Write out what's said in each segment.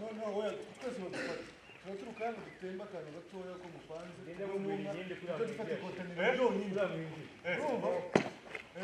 no we twese badufata turaturuka hano dutemba akantu gatoya ko mupanze dufata ikotaniro ryonyine urumva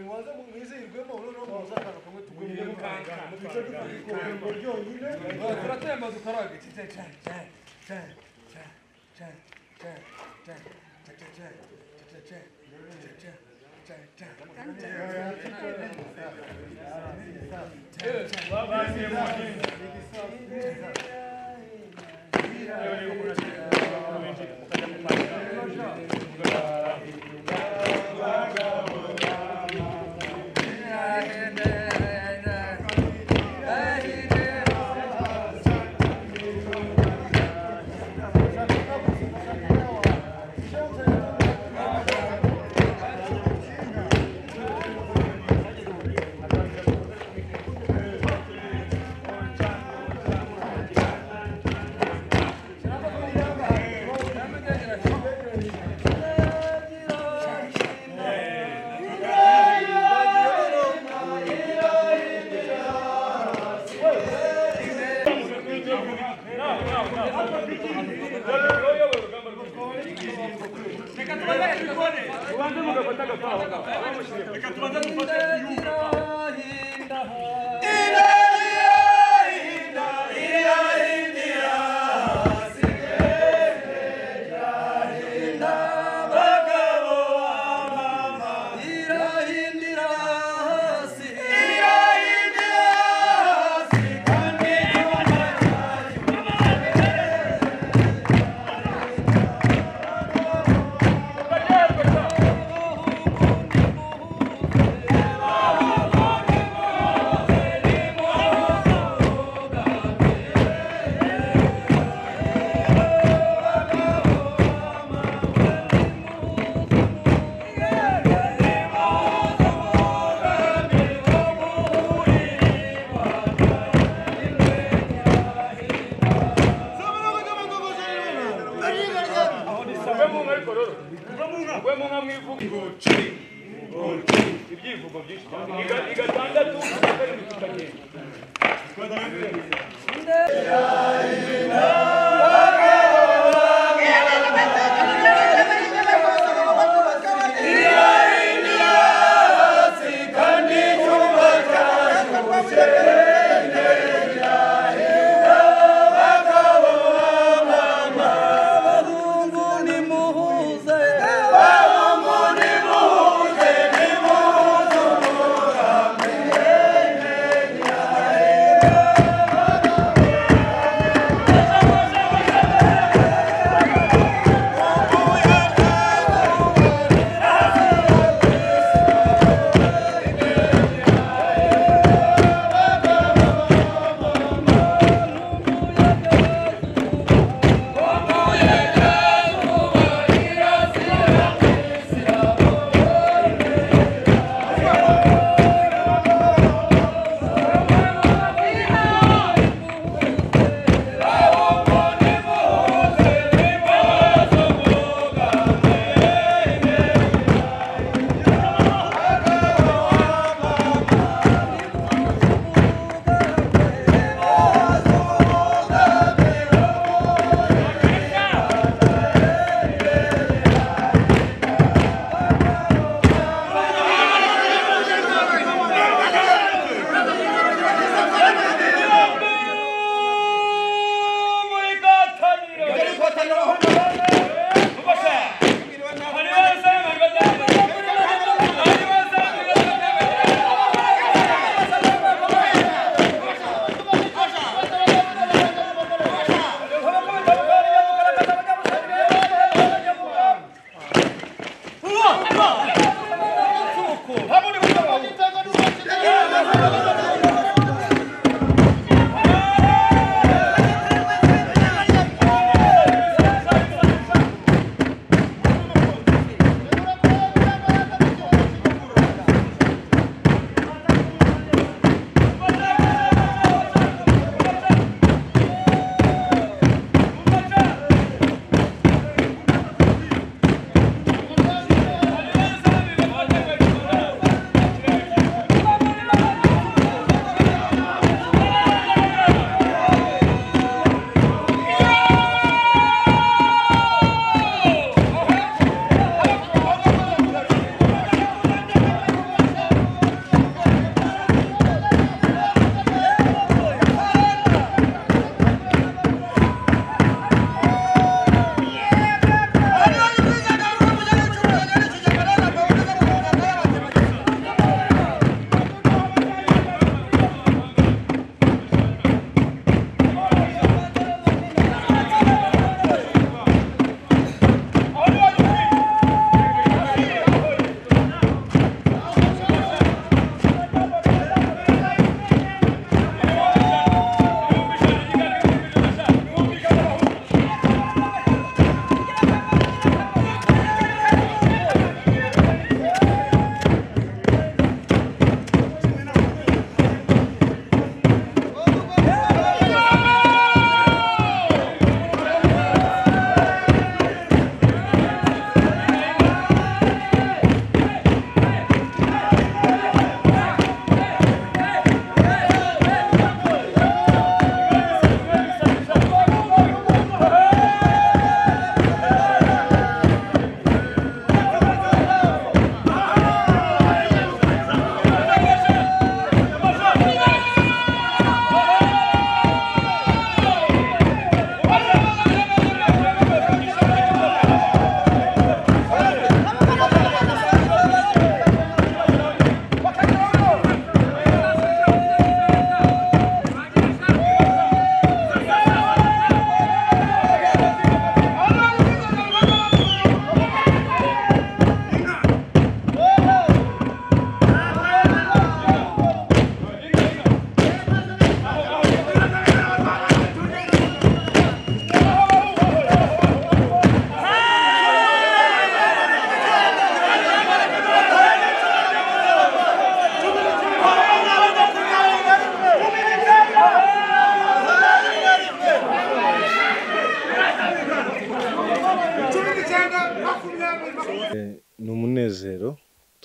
mubanza mwizihirwemo noneho muza akantu kamwe tugwemo duce dufata ikotaniro ryonyine turatema dukaraga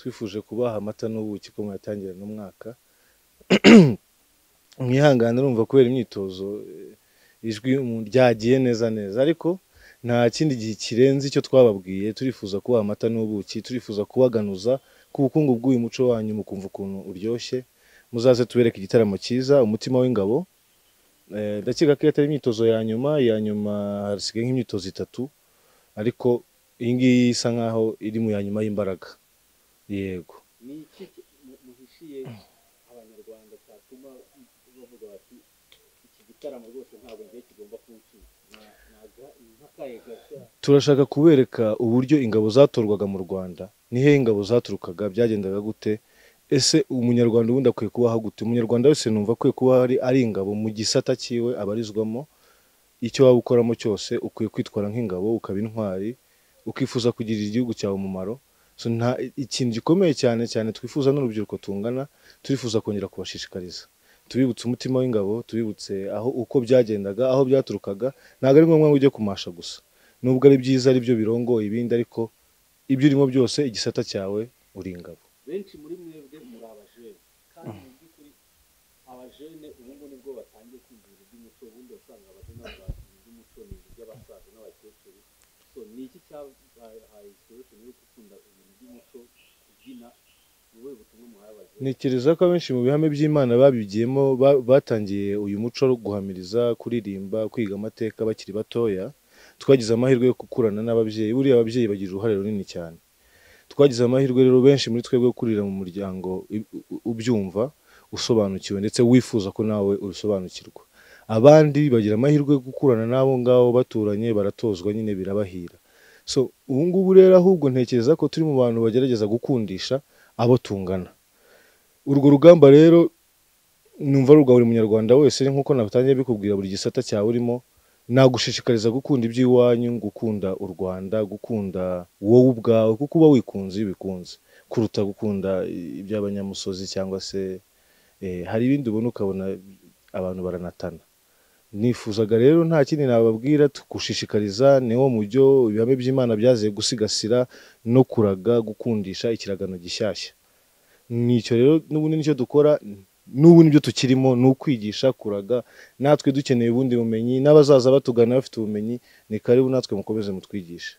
twifuje kubaha amata n'ubuki ko muyatangira n'umwaka mwihangane urumva kubera imyitozo ijwi ryagiye neza ariko nta kindi gihe kirenze icyo twababwiye turifuza kubaha amata n'ubuki turifuza kubaganuza ku bukungu bw'uyu muco wanyu mukumva ukuntu uryoshye muzaze tubereke igitaramo cyiza umutima w'ingabo ndakeka ko atari imyitozo ya nyuma hasigaye nk'imyitozo 3 ariko iyi ngiyi isa nkaho iri mu ya nyuma y'imbaraga yego ni iki muhishiye abanyarwanda cyatuma bavuga bati iki gitaramo rwose ntabwo ngiye kigomba kuwucika turashaka kubereka uburyo ingabo zatorwaga mu Rwanda nihe ingabo zaturukaga byagendaga gute ese umunyarwanda ubundi akwiye kubaho gute umunyarwanda wese numva akwiye kuba ari ingabo mu gisata cyiwe abarizwamo icyo waba ukoramo cyose ukwiye kwitwara nk'ingabo ukaba intwari ukifuza kugirira igihugu cyawe umumaro so nta ikintu gikomeye cyane twifuza n'urubyiruko tungana turifuza kongera kubashishikariza tubibutse umutima w'ingabo tubibutse aho uko byagendaga aho byaturukaga ntago ari ngombwa ngo ujye kumasha gusa nubwo ari byiza ari byo birongo ibindi ariko ibyo urimo byose igisata cyawe uri ingabo benshi muri mwebwe muri abajene kandi mu by'ukuri abajene ubu nibwo batangiye kwinjira iby'umuco ubundi wasanga abajene babazi iby'umuco ni iby'abasaza n'abakecuru so ni iki cyabahaye inspiration yo gukunda ibintu by'umuco kubyina wowe butumwa muhaye abajene ntekereza ko abenshi mu bihame by'Imana babigiyemo batangiye uyu muco wo guhamiriza kuririmba kwiga amateka bakiri batoya twagize amahirwe yo gukurana n'ababyeyi buriya ababyeyi bagira uruhare runini cyane twagize amahirwe rero benshi muri twebwe kurira mu muryango ubyumva usobanukiwe ndetse wifuza ko nawe urusobanukirwa abandi bagira amahirwe yo gukurana nabo ngabo baturanye baratozwa nyine birabahira so ubu ngubu rero ahubwo ntekereza ko turi mu bantu bagerageza gukundisha abo tungana urwo rugamba rero numva rugwa buri munyarwanda wese nkuko nabatangiye bikubwira buri gisata cyawe urimo nagushishikariza gukunda iby'iwanyu gukunda u Rwanda gukunda wowe ubwawe kuko uba wikunze ibikunze kuruta gukunda iby'abanyamusozi cyangwa se hari ibindi ubona ukabona abantu baranatana nifuzaga rero nta kindi nababwira tugushishikariza niwo mujyo ibihame by'Imana byaziye gusigasira no kuraga gukundisha ikiragano gishyashya nicyo rero n'ubundi nicyo dukora n'ubu nibyo tukirimo n'ukwigisha kuraga natwe dukeneye ubundi bumenyi n'abazaza batugana bafite ubumenyi ni karibu natwe mukomeze mutwigishe